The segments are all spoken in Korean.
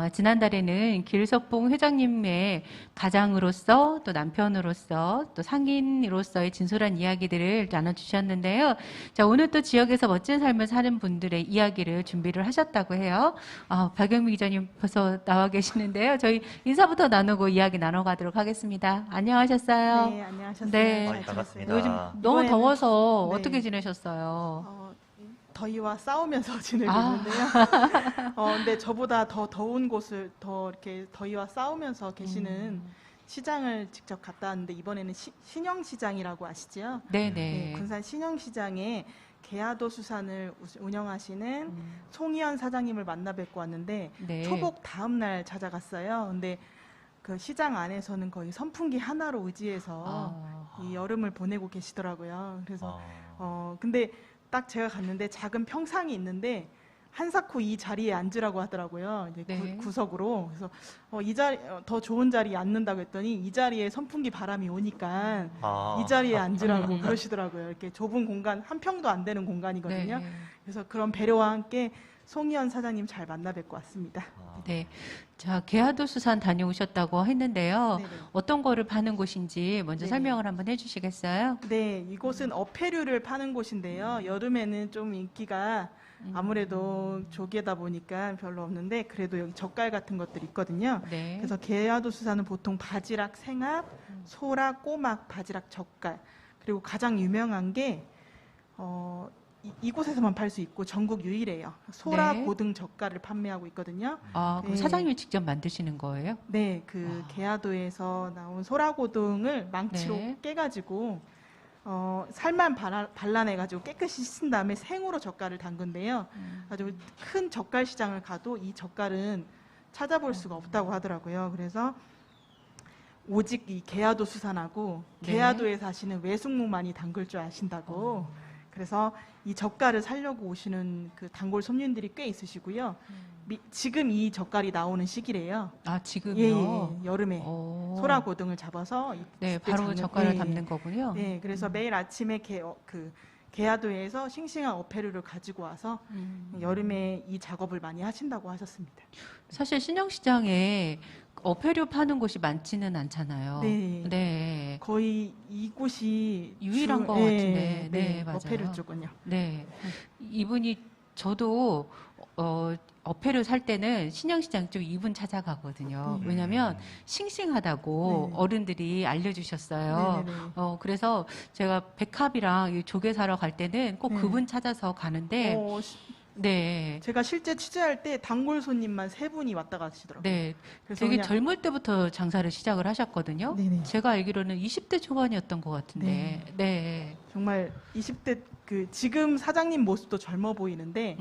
지난달에는 길석봉 회장님의 가장으로서 또 남편으로서 또 상인으로서의 진솔한 이야기들을 나눠주셨는데요. 자, 오늘 또 지역에서 멋진 삶을 사는 분들의 이야기를 준비를 하셨다고 해요. 박영미 기자님 벌써 나와 계시는데요. 저희 인사부터 나누고 이야기 나눠가도록 하겠습니다. 안녕하셨어요? 네, 안녕하셨어요. 네. 잘 반갑습니다. 요즘 지냈어요? 너무 더워서 네. 어떻게 지내셨어요? 더위와 싸우면서 지내고 있는데요. 근데 저보다 더 더운 곳을 더 이렇게 더위와 싸우면서 계시는 시장을 직접 갔다 왔는데 이번에는 신영시장이라고 아시죠? 네네. 네, 군산 신영시장에 개화도 수산을 운영하시는 송희연 사장님을 만나 뵙고 왔는데 네. 초복 다음 날 찾아갔어요. 근데 그 시장 안에서는 거의 선풍기 하나로 의지해서 이 여름을 보내고 계시더라고요. 그래서 근데 딱 제가 갔는데 작은 평상이 있는데 한사코 이 자리에 앉으라고 하더라고요. 이제 네. 구석으로. 그래서 이 자리 더 좋은 자리에 앉는다고 했더니 이 자리에 선풍기 바람이 오니까 이 자리에 앉으라고 그러시더라고요. 이렇게 좁은 공간, 한 평도 안 되는 공간이거든요. 네. 그래서 그런 배려와 함께 송희연 사장님 잘 만나 뵙고 왔습니다. 네. 자, 개화도 수산 다녀오셨다고 했는데요. 네네. 어떤 거를 파는 곳인지 먼저 네네. 설명을 한번 해주시겠어요? 네, 이곳은 어패류를 파는 곳인데요. 여름에는 좀 인기가 아무래도 조개다 보니까 별로 없는데 그래도 여기 젓갈 같은 것들이 있거든요. 네. 그래서 개화도 수산은 보통 바지락, 생합, 소라, 꼬막, 바지락, 젓갈 그리고 가장 유명한 게 이곳에서만 팔 수 있고 전국 유일해요. 소라, 네. 고등, 젓갈을 판매하고 있거든요. 그럼 네. 사장님이 직접 만드시는 거예요? 네, 그 개화도에서 나온 소라고등을 망치로 네. 깨가지고 살만 발라내가지고 깨끗이 씻은 다음에 생으로 젓갈을 담근데요. 아주 큰 젓갈 시장을 가도 이 젓갈은 찾아볼 수가 없다고 하더라고요. 그래서 오직 이 개화도 수산하고 네. 개화도에 사시는 외숙모만이 담글 줄 아신다고. 그래서 이 젓갈을 사려고 오시는 그 단골 손님들이 꽤 있으시고요. 지금 이 젓갈이 나오는 시기래요. 지금요? 예, 여름에 오. 소라고등을 잡아서 네, 그때 바로 잡는- 젓갈을 예, 담는 거군요. 네, 그래서 매일 아침에 개화도에서 싱싱한 어패류를 가지고 와서 여름에 이 작업을 많이 하신다고 하셨습니다. 사실 신영시장에 어패류 파는 곳이 많지는 않잖아요. 네. 네. 거의 이곳이 유일한 것 같은데. 네, 맞아요. 어패류 쪽은요. 네. 이분이 저도 어패를 살 때는 신영시장 쪽 이분 찾아가거든요. 왜냐면 싱싱하다고 네. 어른들이 알려주셨어요. 네네네. 그래서 제가 백합이랑 이 조개 사러 갈 때는 꼭 네. 그분 찾아서 가는데, 네. 제가 실제 취재할 때 단골 손님만 3분이 왔다 가시더라고요. 네. 그래서 되게 그냥- 젊을 때부터 장사를 시작을 하셨거든요. 네네. 제가 알기로는 20대 초반이었던 것 같은데, 네. 정말 20대 지금 사장님 모습도 젊어 보이는데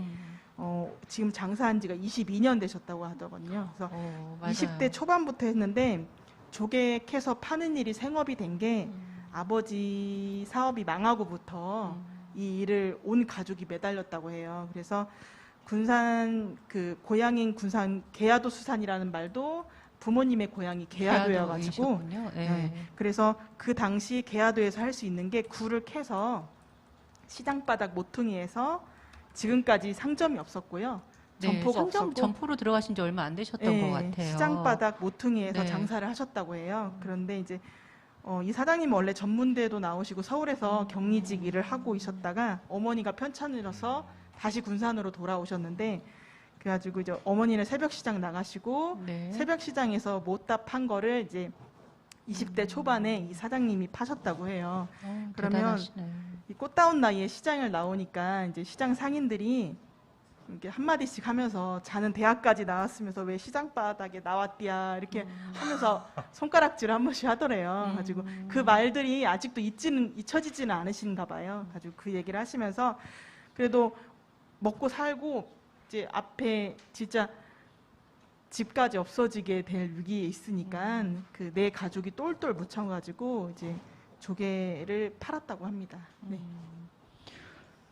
지금 장사한 지가 22년 되셨다고 하더군요. 그래서 맞아요. 20대 초반부터 했는데 조개 캐서 파는 일이 생업이 된 게 아버지 사업이 망하고부터 이 일을 온 가족이 매달렸다고 해요. 그래서 군산 고향인 군산 개화도 수산이라는 말도 부모님의 고향이 개화도여가지고 개화도이셨군요. 네. 그래서 그 당시 개화도에서 할 수 있는 게 굴을 캐서 시장바닥 모퉁이에서 지금까지 상점이 없었고요. 점포가 상점 없었고 점포로 들어가신 지 얼마 안 되셨던 것 같아요. 시장바닥 모퉁이에서 네. 장사를 하셨다고 해요. 그런데 이제 이 사장님은 원래 전문대도 나오시고 서울에서 격리직 일을 하고 있었다가 어머니가 편찮으셔서 다시 군산으로 돌아오셨는데 그래가지고 이제 어머니는 새벽 시장 나가시고 네. 새벽 시장에서 못다 판 거를 이제 20대 초반에 이 사장님이 파셨다고 해요. 그러면 대단하시네. 이 꽃다운 나이에 시장을 나오니까 이제 시장 상인들이 이렇게 한마디씩 하면서 자는 대학까지 나왔으면서 왜 시장 바닥에 나왔디야 이렇게 하면서 손가락질을 한 번씩 하더래요. 가지고 그 말들이 아직도 잊혀지지는 않으신가 봐요. 가지고 그 얘기를 하시면서 그래도 먹고 살고 이제 앞에 진짜 집까지 없어지게 될 위기에 있으니까 내 가족이 똘똘 묻혀가지고 이제 조개를 팔았다고 합니다. 네.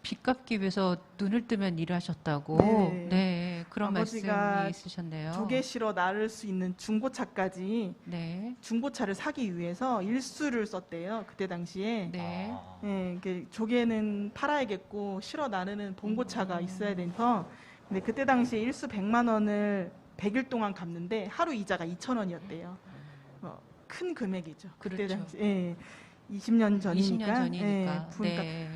빚 갚기 위해서 눈을 뜨면 일을 하셨다고. 네. 네. 그런 아버지가 말씀이 있으셨네요. 조개 실어 나를 수 있는 중고차까지 네. 중고차를 사기 위해서 일수를 썼대요. 그때 당시에. 네. 예, 이게 조개는 팔아야겠고 실어 나르는 봉고차가 있어야 돼서 근데 그때 당시에 일수 100만 원을 100일 동안 갚는데 하루 이자가 2,000원이었대요. 큰 금액이죠. 그때 그렇죠. 당시, 예, 20년 전이니까. 20년 전이니까. 예, 그러니까 네.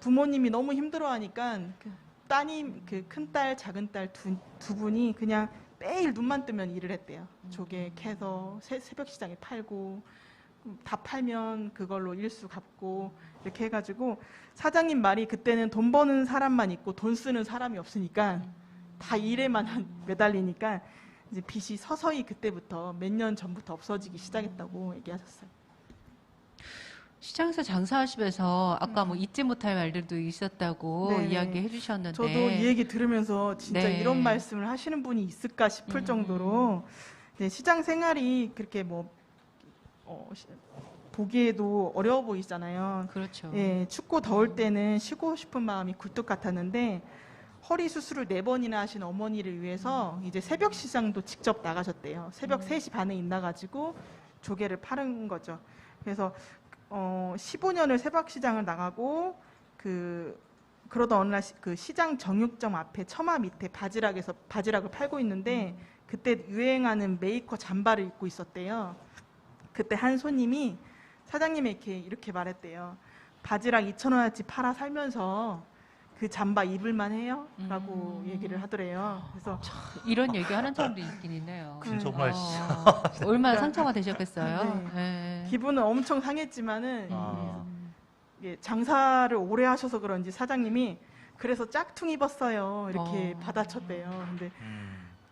부모님이 너무 힘들어하니까 그 따님, 그 큰딸, 작은딸 두 분이 그냥 매일 눈만 뜨면 일을 했대요. 조개 캐서 새벽 시장에 팔고 다 팔면 그걸로 일수 갚고 이렇게 해가지고 사장님 말이 그때는 돈 버는 사람만 있고 돈 쓰는 사람이 없으니까 다 일에만 매달리니까 이제 빚이 서서히 그때부터 몇 년 전부터 없어지기 시작했다고 얘기하셨어요. 시장에서 장사하시면서 아까 뭐 잊지 못할 말들도 있었다고 네네. 이야기해 주셨는데 저도 이 얘기 들으면서 진짜 네. 이런 말씀을 하시는 분이 있을까 싶을 정도로 네, 시장 생활이 그렇게 보기에도 어려워 보이잖아요. 그렇죠. 예, 춥고 더울 때는 쉬고 싶은 마음이 굴뚝 같았는데 허리 수술을 4번이나 하신 어머니를 위해서 이제 새벽 시장도 직접 나가셨대요. 새벽 3시 반에 일나가지고 조개를 파는 거죠. 그래서 15년을 새벽 시장을 나가고 그러던 어느 날 그 시장 정육점 앞에 처마 밑에 바지락을 팔고 있는데 그때 유행하는 메이커 잠바를 입고 있었대요. 그때 한 손님이 사장님에게 이렇게 말했대요. 바지락 2,000원어치 팔아 살면서 그 잠바 입을만 해요? 라고 얘기를 하더래요. 그래서 이런 얘기 하는 사람도 있긴 있네요. 정말 얼마나 상처가 되셨겠어요. 네. 네. 기분은 엄청 상했지만은 아. 이게 장사를 오래 하셔서 그런지 사장님이 그래서 짝퉁 입었어요. 이렇게 받아쳤대요. 근데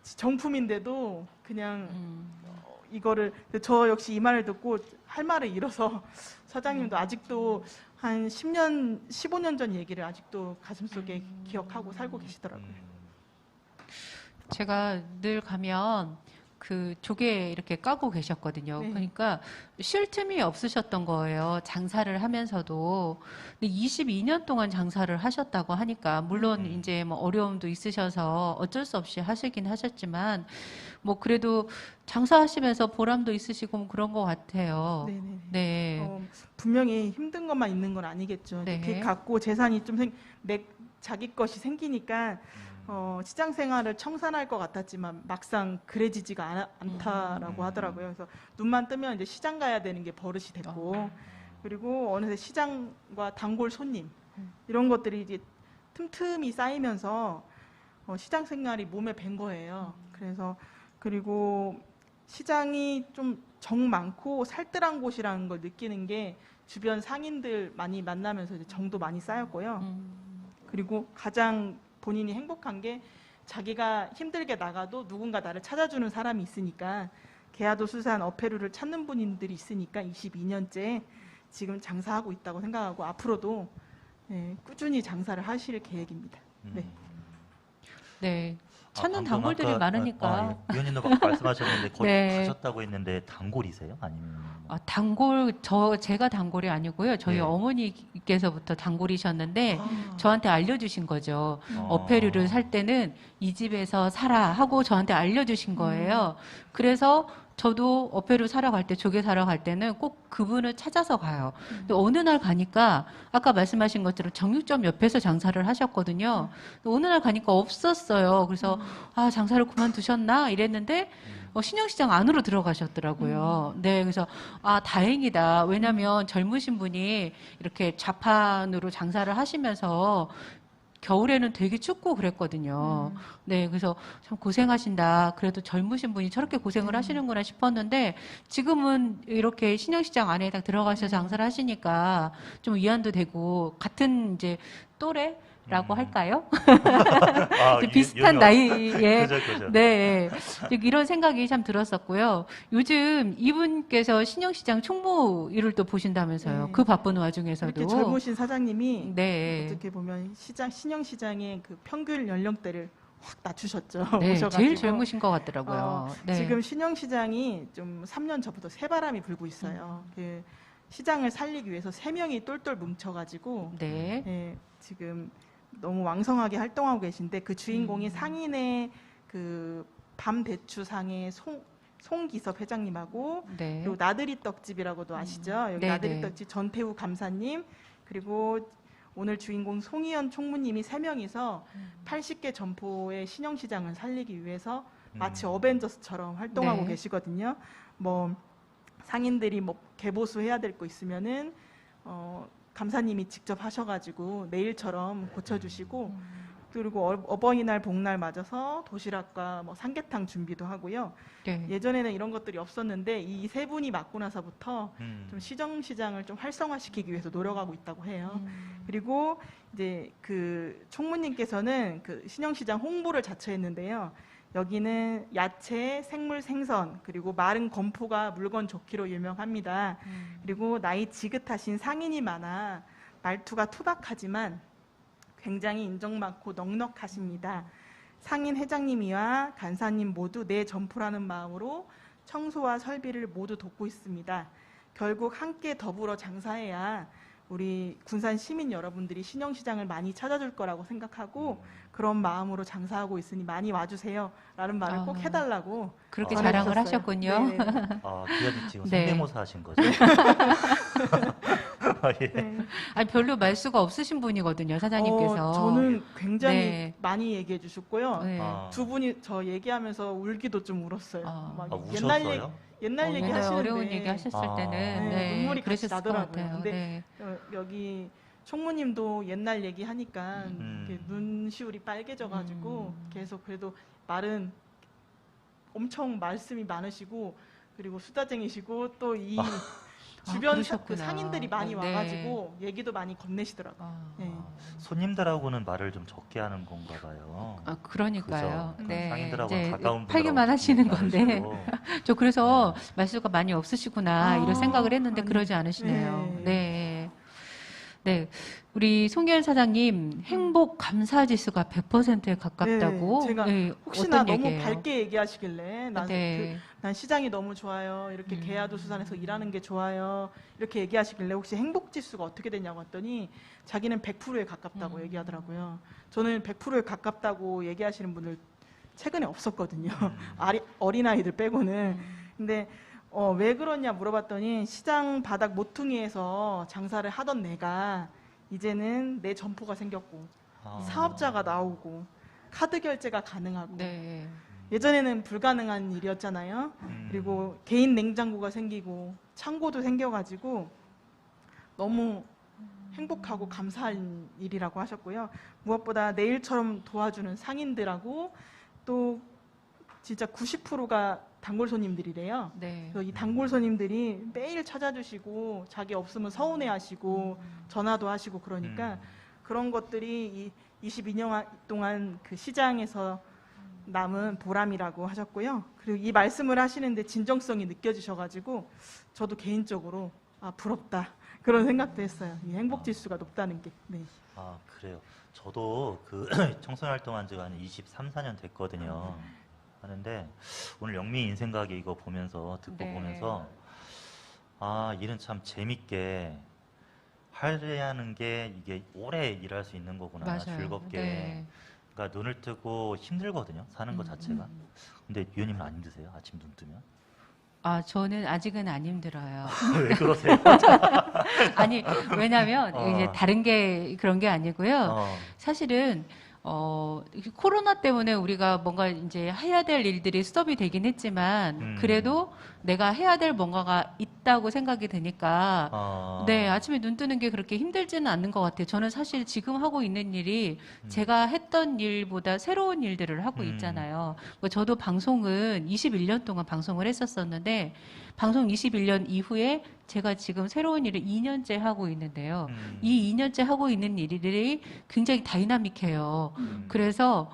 정품인데도 그냥 이거를 저 역시 이 말을 듣고 할 말을 잃어서 사장님도 아직도 한 10년, 15년 전 얘기를 아직도 가슴속에 기억하고 살고 계시더라고요. 제가 늘 가면 그 조개 이렇게 까고 계셨거든요. 네. 그러니까 쉴 틈이 없으셨던 거예요. 장사를 하면서도. 근데 22년 동안 장사를 하셨다고 하니까 물론 이제 뭐 어려움도 있으셔서 어쩔 수 없이 하시긴 하셨지만 뭐 그래도 장사하시면서 보람도 있으시고 뭐 그런 것 같아요. 네네. 네. 분명히 힘든 것만 있는 건 아니겠죠. 네. 이렇게 갖고 재산이 좀 자기 것이 생기니까 시장 생활을 청산할 것 같았지만 막상 그래지지가 않다라고 하더라고요. 그래서 눈만 뜨면 이제 시장 가야 되는 게 버릇이 됐고 그리고 어느새 시장과 단골 손님 이런 것들이 이제 틈틈이 쌓이면서 시장 생활이 몸에 밴 거예요. 그래서 그리고 시장이 좀 정 많고 살뜰한 곳이라는 걸 느끼는 게 주변 상인들 많이 만나면서 이제 정도 많이 쌓였고요. 그리고 가장 본인이 행복한 게 자기가 힘들게 나가도 누군가 나를 찾아주는 사람이 있으니까 개화도 수산 어패류를 찾는 분들이 있으니까 22년째 지금 장사하고 있다고 생각하고 앞으로도 꾸준히 장사를 하실 계획입니다. 네. 네. 찾는 방금 단골들이 아까, 많으니까. 위원님도 막 말씀하셨는데 거기 네. 가셨다고 했는데 단골이세요? 아니면 단골, 제가 단골이 아니고요. 저희 네. 어머니께서부터 단골이셨는데 저한테 알려주신 거죠. 아. 어패류를 살 때는 이 집에서 사라 하고 저한테 알려주신 거예요. 그래서 저도 어패류 사러 갈 때, 조개 사러 갈 때는 꼭 그분을 찾아서 가요. 근데 어느 날 가니까 아까 말씀하신 것처럼 정육점 옆에서 장사를 하셨거든요. 근데 어느 날 가니까 없었어요. 그래서 장사를 그만두셨나 이랬는데 신영시장 안으로 들어가셨더라고요. 네, 그래서 다행이다. 왜냐하면 젊으신 분이 이렇게 좌판으로 장사를 하시면서 겨울에는 되게 춥고 그랬거든요. 네, 그래서 참 고생하신다. 그래도 젊으신 분이 저렇게 고생을 하시는구나 싶었는데 지금은 이렇게 신영시장 안에 딱 들어가셔서 장사를 하시니까 좀 위안도 되고 같은 이제 또래라고 할까요? 비슷한 나이에 그죠. 네, 이런 생각이 참 들었었고요. 요즘 이분께서 신영시장 총무일을 또 보신다면서요. 네. 그 바쁜 와중에서도 이렇게 젊으신 사장님이 네. 어떻게 보면 신영시장의 그 평균 연령대를 확 낮추셨죠. 네, 오셔가지고. 제일 젊으신 것 같더라고요. 네. 지금 신영시장이 좀 3년 전부터 새바람이 불고 있어요. 그 시장을 살리기 위해서 3명이 똘똘 뭉쳐가지고 네. 지금 너무 왕성하게 활동하고 계신데 그 주인공이 상인의 그 밤대추상의 송기섭 회장님하고 네. 그리고 나들이 떡집이라고도 아시죠? 여기 네, 나들이 네. 떡집 전태우 감사님 그리고 오늘 주인공 송희연 총무님이 3명이서 80개 점포의 신영시장을 살리기 위해서 마치 어벤져스처럼 활동하고 네. 계시거든요. 뭐 상인들이 뭐 개보수 해야 될 거 있으면은 감사님이 직접 하셔가지고 내일처럼 고쳐주시고, 그리고 어버이날 복날 맞아서 도시락과 뭐 삼계탕 준비도 하고요. 네. 예전에는 이런 것들이 없었는데 이 세 분이 맡고 나서부터 좀 시정시장을 좀 활성화시키기 위해서 노력하고 있다고 해요. 그리고 이제 그 총무님께서는 그 신영시장 홍보를 자처했는데요. 여기는 야채, 생물, 생선, 그리고 마른 건포가 물건 좋기로 유명합니다. 그리고 나이 지긋하신 상인이 많아 말투가 투박하지만 굉장히 인정 많고 넉넉하십니다. 상인 회장님이와 간사님 모두 내 점포라는 마음으로 청소와 설비를 모두 돕고 있습니다. 결국 함께 더불어 장사해야 우리 군산 시민 여러분들이 신영시장을 많이 찾아줄 거라고 생각하고 그런 마음으로 장사하고 있으니 많이 와주세요 라는 말을 꼭 해달라고 그렇게 아, 자랑을 전해주셨어요. 하셨군요. 네네. 아, 기자님 지금 네. 성대모사 하신 거죠? 아, 예. 네. 아니, 별로 말수가 없으신 분이거든요, 사장님께서. 저는 굉장히 네. 많이 얘기해 주셨고요. 네. 아, 두 분이 저 얘기하면서 울기도 좀 울었어요. 아. 막 우셨어요? 옛날 얘기 옛날 하시는데 어려운 얘기 하셨을 아. 때는 네, 눈물이 같이 그러셨을 것 나더라고요. 같아요. 근데 네. 여기 총무님도 옛날 얘기 하니까 음. 이렇게 눈시울이 빨개져가지고 계속 그래도 말은 엄청 말씀이 많으시고 그리고 수다쟁이시고 또 이 주변 그 그러셨구나. 상인들이 많이 네. 와가지고 얘기도 많이 건네시더라고요. 아, 네. 손님들하고는 말을 좀 적게 하는 건가 봐요. 그러니까요. 그죠? 네. 상인들하고 이제 가까운 팔기만 분들하고 하시는 좀 건데. 많으시고. 저 그래서 말수가 많이 없으시구나 이런 생각을 했는데 아니, 그러지 않으시네요. 네. 네. 네. 우리 송희연 사장님 행복 감사 지수가 100%에 가깝다고. 네, 제가 네, 혹시나 어떤 너무 얘기예요? 밝게 얘기하시길래 네. 난 시장이 너무 좋아요. 이렇게 계야도 수산에서 일하는 게 좋아요. 이렇게 얘기하시길래 혹시 행복지수가 어떻게 되냐고 했더니 자기는 100%에 가깝다고 얘기하더라고요. 저는 100%에 가깝다고 얘기하시는 분들 최근에 없었거든요. 어린아이들 빼고는. 근데 왜 그러냐 물어봤더니 시장 바닥 모퉁이에서 장사를 하던 내가 이제는 내 점포가 생겼고 아. 사업자가 나오고 카드 결제가 가능하고 네. 예전에는 불가능한 일이었잖아요. 그리고 개인 냉장고가 생기고 창고도 생겨가지고 너무 행복하고 감사한 일이라고 하셨고요. 무엇보다 내일처럼 도와주는 상인들하고 또 진짜 90%가 단골 손님들이래요. 네. 그래서 이 단골 손님들이 매일 찾아주시고 자기 없으면 서운해하시고 전화도 하시고 그러니까 그런 것들이 이 22년 동안 그 시장에서 남은 보람이라고 하셨고요. 그리고 이 말씀을 하시는데 진정성이 느껴지셔가지고 저도 개인적으로 부럽다 그런 생각도 했어요. 이 행복 지수가 높다는 게. 네. 아, 그래요. 저도 그 청소년 활동한 지가 한 23, 4년 됐거든요. 하는데 오늘 영미 인생가게 이거 보면서 듣고 네. 보면서 아, 일은 참 재밌게 하려는 게 이게 오래 일할 수 있는 거구나. 맞아요. 즐겁게. 네. 그러니까 눈을 뜨고 힘들거든요. 사는 것 자체가. 근데 위원님은 안 힘드세요? 아침 눈 뜨면? 아, 저는 아직은 안 힘들어요. 왜 그러세요? 아니, 왜냐면 어. 이제 다른 게 그런 게 아니고요. 어, 사실은 코로나 때문에 우리가 뭔가 이제 해야 될 일들이 스톱이 되긴 했지만 그래도 내가 해야 될 뭔가가 있다고 생각이 드니까 네, 아침에 눈 뜨는 게 그렇게 힘들지는 않는 것 같아요. 저는 사실 지금 하고 있는 일이 제가 했던 일보다 새로운 일들을 하고 있잖아요. 뭐 저도 방송은 21년 동안 방송을 했었었는데 방송 21년 이후에 제가 지금 새로운 일을 2년째 하고 있는데요. 이 2년째 하고 있는 일들이 굉장히 다이나믹해요. 그래서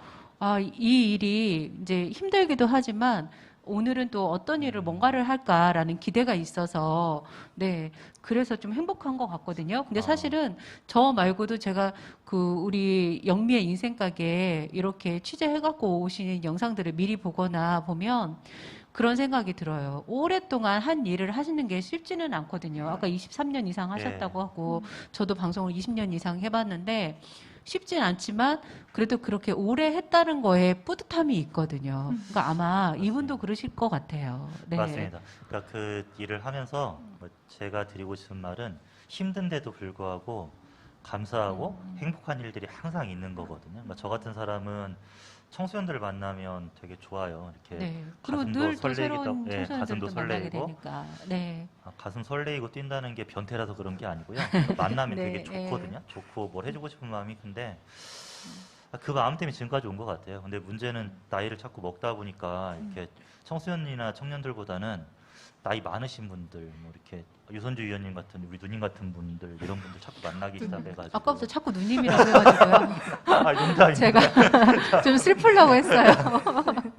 이 일이 이제 힘들기도 하지만 오늘은 또 어떤 일을 뭔가를 할까라는 기대가 있어서 네 그래서 좀 행복한 것 같거든요. 근데 사실은 저 말고도 제가 그 우리 영미의 인생가게 이렇게 취재해갖고 오신 영상들을 미리 보거나 보면 그런 생각이 들어요. 오랫동안 한 일을 하시는 게 쉽지는 않거든요. 아까 23년 이상 하셨다고 하고 저도 방송을 20년 이상 해봤는데 쉽진 않지만 그래도 그렇게 오래 했다는 거에 뿌듯함이 있거든요. 그러니까 아마 이분도 그러실 것 같아요. 네. 맞습니다. 그러니까 그 일을 하면서 뭐 제가 드리고 싶은 말은 힘든데도 불구하고 감사하고 행복한 일들이 항상 있는 거거든요. 그러니까 저 같은 사람은 청소년들을 만나면 되게 좋아요. 이렇게 네. 그리고 가슴도 늘 또 설레기도 새로운 하고, 예, 청소년들을 가슴도 또 만나게 설레이고 되니까. 네. 가슴 설레이고 뛴다는 게 변태라서 그런 게 아니고요. 만나면 네, 되게 좋거든요. 좋고 뭘 해주고 싶은 마음이 큰데 그 마음 때문에 지금까지 온 것 같아요. 근데 문제는 나이를 자꾸 먹다 보니까 이렇게 청소년이나 청년들보다는 나이 많으신 분들, 뭐 이렇게 유선주 의원님 같은 우리 누님 같은 분들 이런 분들 자꾸 만나기 시작해가지고 아까부터 자꾸 누님이라고 해가지고요. 아, 농담입니다. 제가 좀 슬프려고 했어요.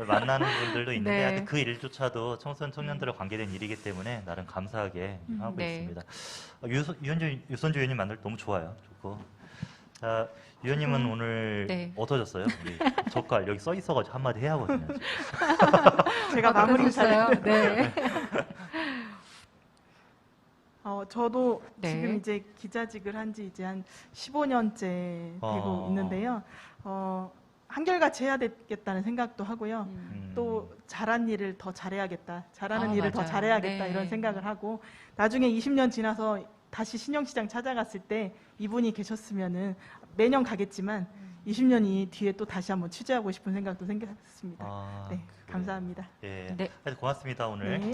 만나는 분들도 있는데 네. 하여튼 그 일조차도 청소년 청년들과 관계된 일이기 때문에 나름 감사하게 하고 네. 있습니다. 유선주 의원님 만날 때 너무 좋아요. 좋고. 자, 의원님은 오늘 네. 어떠셨어요? 우리 젓갈 여기 써 있어가지고 한마디 해야 하거든요. 지금. 제가 마무리 잘. 어떠셨어요? 네. 저도 네. 지금 이제 기자직을 한 지 이제 한 15년째 되고 있는데요. 한결같이 해야 되겠다는 생각도 하고요. 또 잘한 일을 더 잘해야겠다. 잘하는 일을 더 맞아요. 잘해야겠다. 네. 이런 생각을 하고 나중에 20년 지나서 다시 신영시장 찾아갔을 때 이분이 계셨으면은 매년 가겠지만 20년이 뒤에 또 다시 한번 취재하고 싶은 생각도 생겼습니다. 네, 그래요. 감사합니다. 예, 네. 하여튼 고맙습니다 오늘. 네.